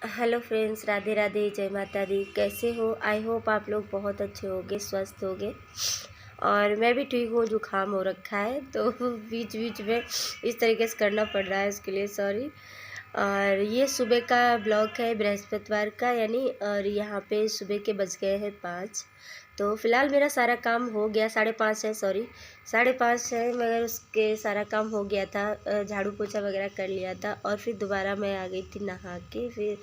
Hello friends, Radhe Radhe, जय माता दी। कैसे हो? आई होप आप लोग बहुत अच्छे होगे, स्वस्थ होगे। और मैं भी ठीक हूँ। जुकाम हो रखा है तो बीच बीच में इस तरीके से करना पड़ रहा है, उसके लिए सॉरी। और ये सुबह का ब्लॉग है, बृहस्पतिवार का यानी। और यहाँ पे सुबह के बज गए हैं 5। तो फ़िलहाल मेरा सारा काम हो गया। 5:30 है, सॉरी 5:30 है, मगर उसके सारा काम हो गया था। झाड़ू पोछा वगैरह कर लिया था और फिर दोबारा मैं आ गई थी नहा के। फिर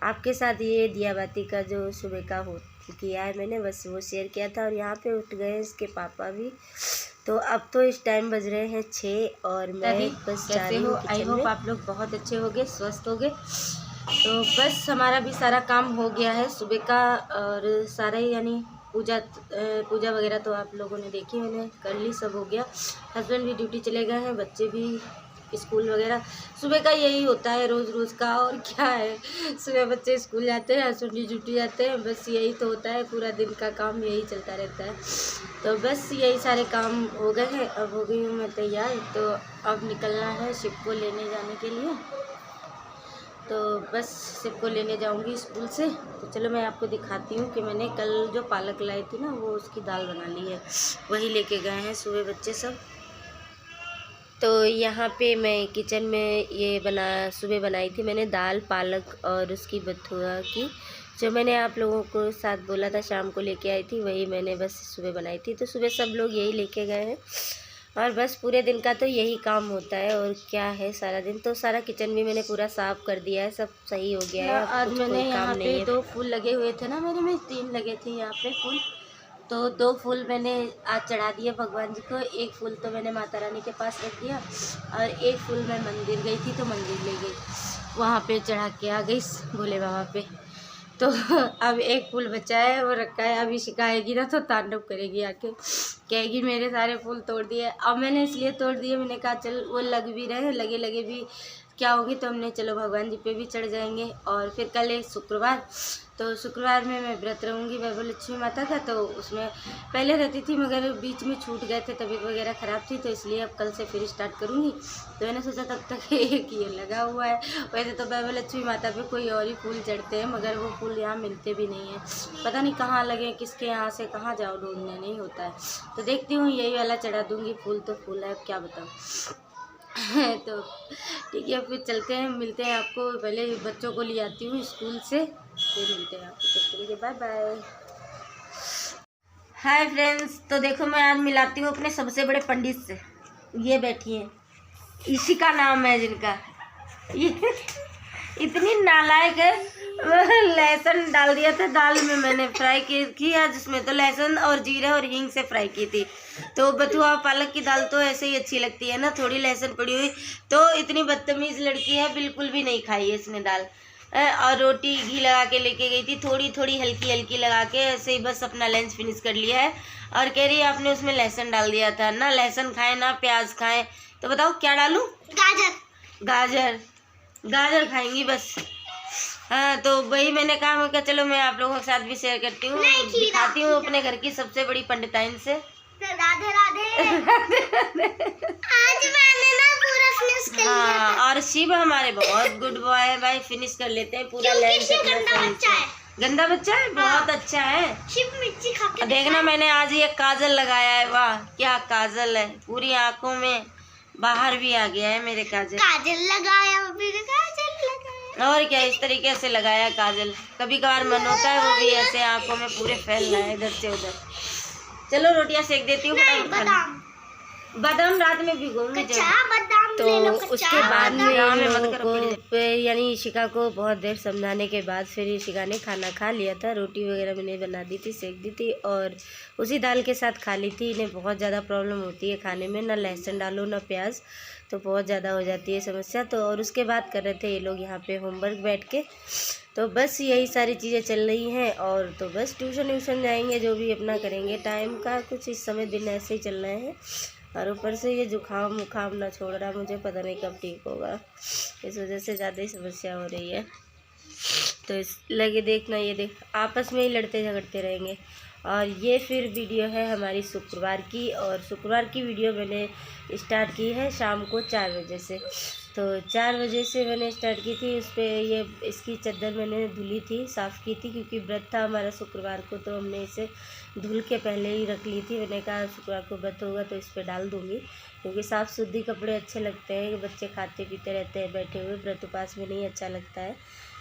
आपके साथ ये दिया बाती का जो सुबह का हो किया है मैंने, बस वो शेयर किया था। और यहाँ पे उठ गए इसके पापा भी। तो अब तो इस टाइम बज रहे हैं 6 और मैं बस जा रही हूँ किचन में। आई होप आप लोग बहुत अच्छे होगे, स्वस्थ होगे। तो बस हमारा भी सारा काम हो गया है सुबह का। और सारा ही यानी पूजा वगैरह तो आप लोगों ने देखी, मैंने कर ली, सब हो गया। हस्बैंड भी ड्यूटी चले गए हैं, बच्चे भी स्कूल वगैरह। सुबह का यही होता है रोज़ रोज़ का, और क्या है। सुबह बच्चे स्कूल जाते हैं, हस्बैंड भी ड्यूटी जाते हैं, बस यही तो होता है। पूरा दिन का काम यही चलता रहता है। तो बस यही सारे काम हो गए हैं। अब हो गई हूँ मैं तैयार, तो अब निकलना है शिप को लेने जाने के लिए। तो बस शिप को लेने जाऊंगी स्कूल से। तो चलो मैं आपको दिखाती हूँ कि मैंने कल जो पालक लाई थी ना, वो उसकी दाल बना ली है। वही लेके गए हैं सुबह बच्चे सब। तो यहाँ पे मैं किचन में ये सुबह बनाई थी मैंने दाल पालक और उसकी बथुआ की, जो मैंने आप लोगों को साथ बोला था शाम को लेके आई थी, वही मैंने बस सुबह बनाई थी। तो सुबह सब लोग यही लेके गए हैं। और बस पूरे दिन का तो यही काम होता है, और क्या है। सारा दिन तो सारा किचन भी मैंने पूरा साफ़ कर दिया है, सब सही हो गया है। आज मैंने यहाँ पे 2 फूल लगे हुए थे ना मेरे में, 3 लगे थे यहाँ पे फूल। तो 2 फूल मैंने आज चढ़ा दिए भगवान जी को। 1 फूल तो मैंने माता रानी के पास रख दिया, और 1 फूल मैं मंदिर गई थी तो मंदिर ले गई, वहाँ पे चढ़ा के आ गई भोले बाबा पे। तो अब 1 फूल बचा है, वो रखा है। अभी शिकाएगी ना तो तांडव करेगी आके, कहेगी मेरे सारे फूल तोड़ दिए। अब मैंने इसलिए तोड़ दिए, मैंने कहा चल वो लग भी रहे हैं, लगे लगे भी क्या होगी। तो हमने चलो भगवान जी पे भी चढ़ जाएंगे। और फिर कल है शुक्रवार, तो शुक्रवार में मैं व्रत रहूँगी वैभव लक्ष्मी माता का। तो उसमें पहले रहती थी, मगर बीच में छूट गए थे, तबीयत वगैरह ख़राब थी, तो इसलिए अब कल से फिर स्टार्ट करूँगी। तो मैंने सोचा तब तक एक ये लगा हुआ है। वैसे तो वैभव लक्ष्मी माता पे कोई और ही फूल चढ़ते हैं, मगर वो फूल यहाँ मिलते भी नहीं हैं। पता नहीं कहाँ लगे, किसके यहाँ से कहाँ जाओ ढूंढने, नहीं होता है। तो देखती हूँ यही वाला चढ़ा दूँगी। फूल तो फूल है, अब क्या बताऊँ। तो ठीक है, फिर चलते हैं, मिलते हैं आपको। पहले बच्चों को ले आती हूँ स्कूल से, फिर मिलते हैं आपको। तब तक के बाय बाय। हाय फ्रेंड्स, तो देखो मैं आज मिलाती हूँ अपने सबसे बड़े पंडित से। ये बैठी हैं, इसी का नाम है जिनका। ये इतनी नालायक है, लहसुन डाल दिया था दाल में, मैंने फ्राई की आज। उसमें तो लहसुन और जीरा और हींग से फ्राई की थी। तो बथुआ पालक की दाल तो ऐसे ही अच्छी लगती है ना, थोड़ी लहसुन पड़ी हुई। तो इतनी बदतमीज लड़की है, बिल्कुल भी नहीं खाई है इसने दाल। और रोटी घी लगा के लेके गई थी, थोड़ी थोड़ी हल्की हल्की लगा के, ऐसे ही बस अपना लंच फिनिश कर लिया है। और कह रही है आपने उसमें लहसुन डाल दिया था। ना लहसुन खाएं ना प्याज खाएं, तो बताओ क्या डालूं? गाजर। गाजर गाजर खाएंगी बस। हाँ, तो वही मैंने कहा, मैं चलो मैं आप लोगों के साथ भी शेयर करती हूँ, दिखाती हूँ अपने घर की सबसे बड़ी पंडिताइन से। राधे राधे। आज मैंने ना पूरा फिनिश कर लिया था। हाँ, और शिव हमारे बहुत गुड बॉय है भाई, फिनिश कर लेते हैं पूरा लंच। गंदा बच्चा है, बहुत अच्छा है। शिव मिर्ची खा के देखना, मैंने आज ये काजल लगाया है। वाह क्या काजल है, पूरी आंखों में बाहर भी आ गया है मेरे काजल। काजल लगाया, और क्या, इस तरीके से लगाया काजल। कभी कभार मन होता है वो भी ऐसे आंखों में पूरे फैल रहा है इधर से उधर। चलो रोटियां सेक देती हूँ। बादाम रात में भिगोऊंगी। तो उसके बाद में यानी इशिका को बहुत देर समझाने के बाद फिर इशिका ने खाना खा लिया था। रोटी वगैरह मैंने बना दी थी, सेक दी थी, और उसी दाल के साथ खा ली थी। इन्हें बहुत ज़्यादा प्रॉब्लम होती है खाने में, ना लहसुन डालो ना प्याज, तो बहुत ज़्यादा हो जाती है समस्या। तो और उसके बाद कर रहे थे ये लोग यहाँ पे होमवर्क बैठ के। तो बस यही सारी चीज़ें चल रही हैं। और तो बस ट्यूशन व्यूशन जाएंगे, जो भी अपना करेंगे। टाइम का कुछ इस समय दिन ऐसे ही चल रहे हैं। और ऊपर से ये जुकाम उखाम ना छोड़ रहा, मुझे पता नहीं कब ठीक होगा। इस वजह से ज़्यादा ही समस्या हो रही है। तो इस लगे देखना, ये देख आपस में ही लड़ते झगड़ते रहेंगे। और ये फिर वीडियो है हमारी शुक्रवार की, और शुक्रवार की वीडियो मैंने स्टार्ट की है शाम को 4 बजे से। तो 4 बजे से मैंने स्टार्ट की थी। उस पर ये इसकी चादर मैंने धुली थी, साफ़ की थी, क्योंकि व्रत था हमारा शुक्रवार को, तो हमने इसे धुल के पहले ही रख ली थी। मैंने कहा शुक्रवार को व्रत होगा तो इस पर डाल दूँगी, क्योंकि साफ़ सुथरी कपड़े अच्छे लगते हैं। बच्चे खाते पीते रहते हैं बैठे हुए, व्रत उपास में नहीं अच्छा लगता है।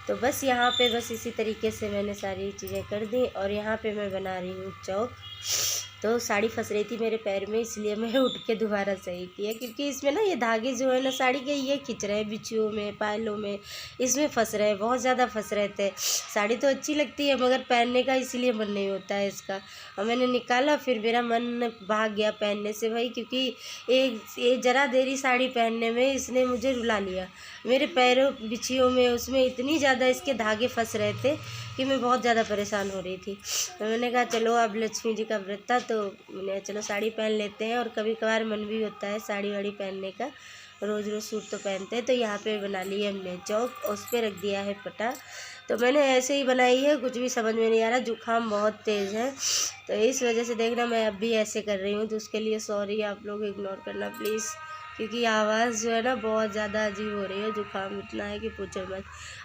तो बस यहाँ पे बस इसी तरीके से मैंने सारी चीज़ें कर दी। और यहाँ पे मैं बना रही हूँ चौक। तो साड़ी फंस रही थी मेरे पैर में, इसलिए मैं उठ के दोबारा सही किया, क्योंकि इसमें ना ये धागे जो है ना साड़ी के ये खिंच रहे हैं, बिछियों में, पायलों में, इसमें फंस रहे हैं, बहुत ज़्यादा फंस रहे थे। साड़ी तो अच्छी लगती है मगर पहनने का इसलिए मन नहीं होता है इसका। और मैंने निकाला, फिर मेरा मन भाग गया पहनने से भाई, क्योंकि एक ज़रा देरी साड़ी पहनने में इसने मुझे रुला लिया। मेरे पैरों बिछियों में उसमें इतनी ज़्यादा इसके धागे फंस रहे थे कि मैं बहुत ज़्यादा परेशान हो रही थी। तो मैंने कहा चलो अब लक्ष्मी जी का व्रत था तो मैंने चलो साड़ी पहन लेते हैं। और कभी कभार मन भी होता है साड़ी वाड़ी पहनने का, रोज़ रोज़ सूट तो पहनते हैं। तो यहाँ पे बना ली हमने चौक, उस पर रख दिया है पटा। तो मैंने ऐसे ही बनाई है, कुछ भी समझ में नहीं आ रहा, जुकाम बहुत तेज़ है तो इस वजह से देखना मैं अब भी ऐसे कर रही हूँ। तो उसके लिए सॉरी, आप लोग इग्नोर करना प्लीज़, क्योंकि आवाज़ जो है ना बहुत ज़्यादा अजीब हो रही है, जुकाम इतना है कि पूछो मत।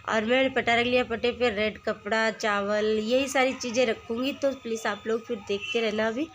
और मैंने पटा रख लिया, पटे पे रेड कपड़ा, चावल, यही सारी चीज़ें रखूँगी। तो प्लीज़ आप लोग फिर देखते रहना अभी।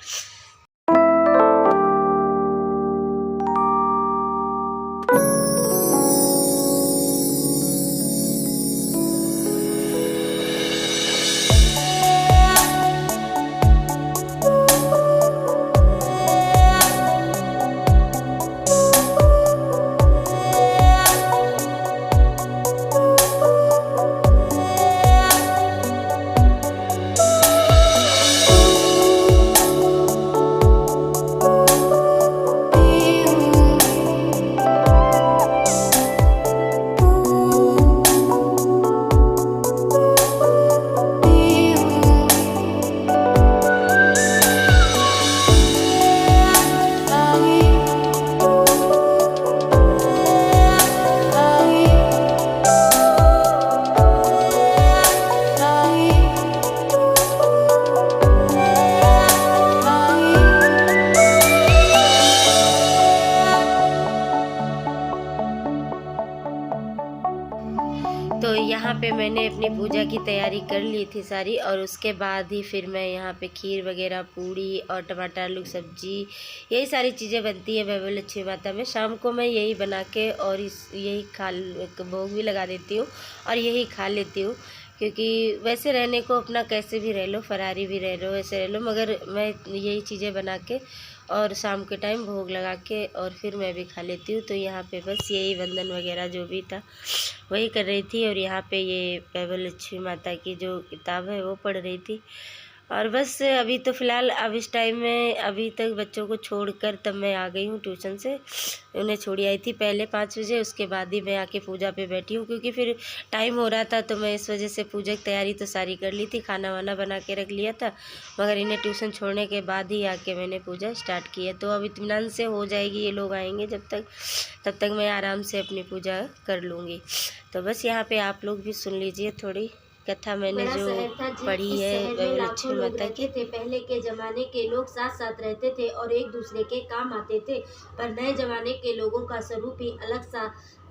तो यहाँ पे मैंने अपनी पूजा की तैयारी कर ली थी सारी। और उसके बाद ही फिर मैं यहाँ पे खीर वगैरह, पूड़ी और टमाटर आलू सब्जी, यही सारी चीज़ें बनती है वैभव लक्ष्मी माता में। शाम को मैं यही बना के और यही भोग भी लगा देती हूँ और यही खा लेती हूँ। क्योंकि वैसे रहने को अपना कैसे भी रह लो, फरारी भी रह लो, वैसे रह लो, मगर मैं यही चीज़ें बना के और शाम के टाइम भोग लगा के और फिर मैं भी खा लेती हूँ। तो यहाँ पे बस यही वंदन वगैरह जो भी था वही कर रही थी। और यहाँ पे ये वैभव लक्ष्मी माता की जो किताब है वो पढ़ रही थी। और बस अभी तो फ़िलहाल अब इस टाइम में अभी तक बच्चों को छोड़कर तब मैं आ गई हूँ ट्यूशन से। उन्हें छोड़ी आई थी पहले 5 बजे, उसके बाद ही मैं आके पूजा पे बैठी हूँ, क्योंकि फिर टाइम हो रहा था। तो मैं इस वजह से पूजा की तैयारी तो सारी कर ली थी, खाना वाना बना के रख लिया था, मगर इन्हें ट्यूशन छोड़ने के बाद ही आके मैंने पूजा स्टार्ट की है। तो अब इत्मीनान से हो जाएगी, ये लोग आएंगे तब तक मैं आराम से अपनी पूजा कर लूँगी। तो बस यहाँ पे आप लोग भी सुन लीजिए थोड़ी कथा मैंने जो पढ़ी है वैभव लक्ष्मी माता की। थे। पहले के जमाने के लोग साथ साथ रहते थे और एक दूसरे के काम आते थे, पर नए जमाने के लोगों का स्वरूप ही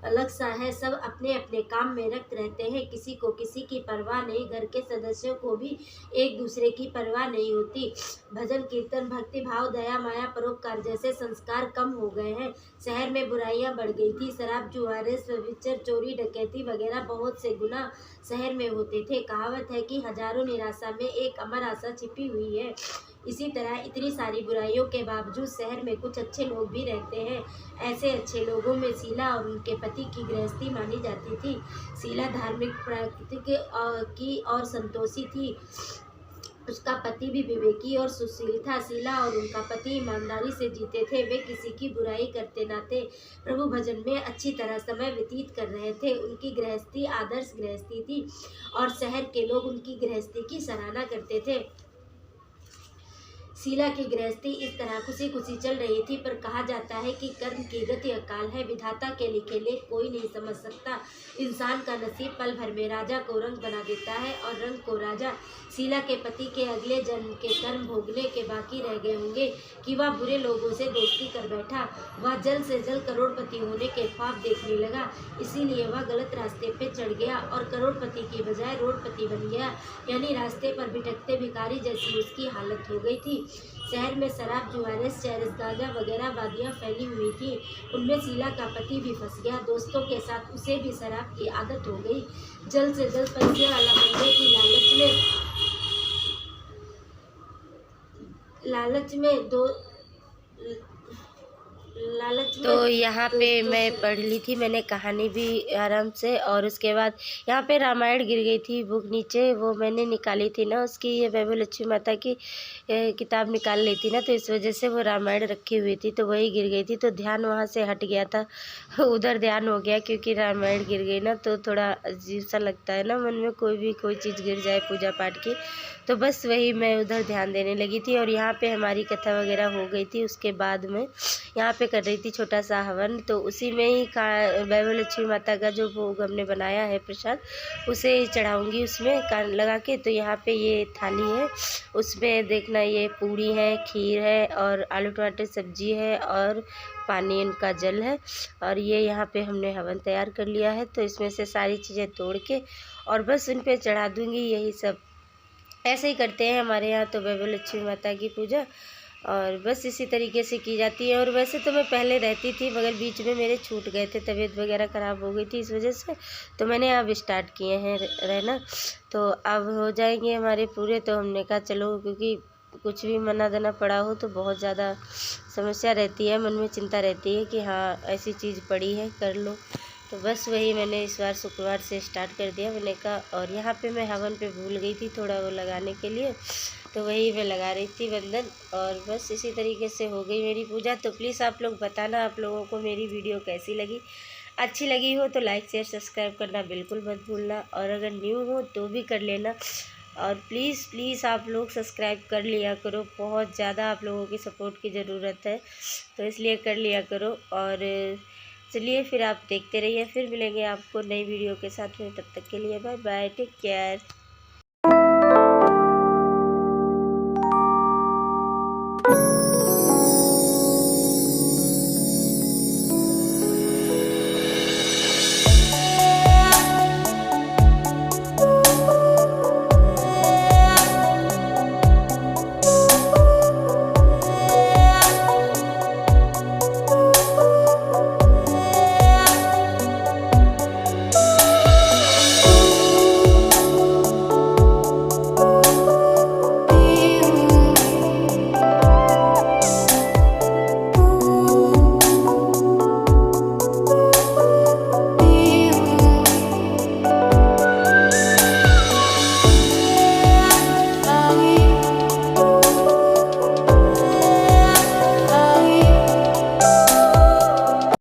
अलग सा है। सब अपने अपने काम में रक्त रहते हैं, किसी को किसी की परवाह नहीं, घर के सदस्यों को भी एक दूसरे की परवाह नहीं होती। भजन कीर्तन, भक्ति भाव, दया माया, परोपकार जैसे संस्कार कम हो गए हैं। शहर में बुराइयां बढ़ गई थी, शराब, जुआरे, व्यभिचार, चोरी डकैती वगैरह बहुत से गुनाह शहर में होते थे। कहावत है कि हजारों निराशा में एक अमर आशा छिपी हुई है। इसी तरह इतनी सारी बुराइयों के बावजूद शहर में कुछ अच्छे लोग भी रहते हैं। ऐसे अच्छे लोगों में शीला और उनके पति की गृहस्थी मानी जाती थी। शीला धार्मिक, प्राकृतिक की और संतोषी थी। उसका पति भी विवेकी और सुशील था। शीला और उनका पति ईमानदारी से जीते थे। वे किसी की बुराई करते न थे, प्रभु भजन में अच्छी तरह समय व्यतीत कर रहे थे। उनकी गृहस्थी आदर्श गृहस्थी थी और शहर के लोग उनकी गृहस्थी की सराहना करते थे। शीला की गृहस्थी इस तरह खुशी खुशी चल रही थी, पर कहा जाता है कि कर्म की गति अकाल है, विधाता के लिखे लेख कोई नहीं समझ सकता। इंसान का नसीब पल भर में राजा को रंग बना देता है और रंग को राजा। शीला के पति के अगले जन्म के कर्म भोगने के बाकी रह गए होंगे कि वह बुरे लोगों से दोस्ती कर बैठा। वह जल्द से जल्द करोड़पति होने के ख्वाब देखने लगा, इसीलिए वह गलत रास्ते पे चढ़ गया और करोड़पति की बजाय रोडपति बन गया, यानी रास्ते पर भटकते भिखारी जैसी उसकी हालत हो गई थी। शहर में शराब, जुआरेस, चैरस, गांजा वगैरह वादियाँ फैली हुई थी। उनमें शीला का पति भी फंस गया। दोस्तों के साथ उसे भी शराब की आदत हो गई। जल्द से जल्द पैसे वाला बनने की लालच में तो यहाँ पे दोस्तों मैं से पढ़ ली थी मैंने कहानी भी आराम से, और उसके बाद यहाँ पे रामायण गिर गई थी बुक नीचे, वो मैंने निकाली थी ना उसकी, ये वैभव लक्ष्मी माता की किताब निकाल ली थी ना, तो इस वजह से वो रामायण रखी हुई थी तो वही गिर गई थी, तो ध्यान वहाँ से हट गया था उधर ध्यान हो गया, क्योंकि रामायण गिर गई ना तो थोड़ा अजीब सा लगता है ना मन में, कोई चीज़ गिर जाए पूजा पाठ की, तो बस वही मैं उधर ध्यान देने लगी थी। और यहाँ पे हमारी कथा वगैरह हो गई थी, उसके बाद में यहाँ पे कर रही थी छोटा सा हवन, तो उसी में ही वैभव लक्ष्मी माता का जो भोग हमने बनाया है प्रसाद उसे चढ़ाऊंगी उसमें कान लगा के। तो यहाँ पे ये थाली है, उसमें देखना ये पूड़ी है, खीर है और आलू टमाटर सब्जी है और पानी इनका जल है, और ये यहाँ पे हमने हवन तैयार कर लिया है। तो इसमें से सारी चीज़ें तोड़ के और बस इन पे चढ़ा दूँगी, यही सब ऐसे ही करते हैं हमारे यहाँ तो वैभव लक्ष्मी माता की पूजा, और बस इसी तरीके से की जाती है। और वैसे तो मैं पहले रहती थी मगर बीच में मेरे छूट गए थे, तबीयत वगैरह ख़राब हो गई थी इस वजह से, तो मैंने अब स्टार्ट किए हैं रहना, तो अब हो जाएंगे हमारे पूरे। तो हमने कहा चलो, क्योंकि कुछ भी मना देना पड़ा हो तो बहुत ज़्यादा समस्या रहती है, मन में चिंता रहती है कि हाँ ऐसी चीज़ पड़ी है कर लो, तो बस वही मैंने इस बार शुक्रवार से स्टार्ट कर दिया मैंने कहा। और यहाँ पे मैं हवन पे भूल गई थी थोड़ा वो लगाने के लिए, तो वही मैं लगा रही थी बंधन, और बस इसी तरीके से हो गई मेरी पूजा। तो प्लीज़ आप लोग बताना आप लोगों को मेरी वीडियो कैसी लगी, अच्छी लगी हो तो लाइक शेयर सब्सक्राइब करना बिल्कुल मत भूलना, और अगर न्यू हो तो भी कर लेना, और प्लीज़ आप लोग सब्सक्राइब कर लिया करो, बहुत ज़्यादा आप लोगों की सपोर्ट की ज़रूरत है, तो इसलिए कर लिया करो। और चलिए फिर आप देखते रहिए, फिर मिलेंगे आपको नई वीडियो के साथ में, तब तक के लिए बाय बाय, टेक केयर।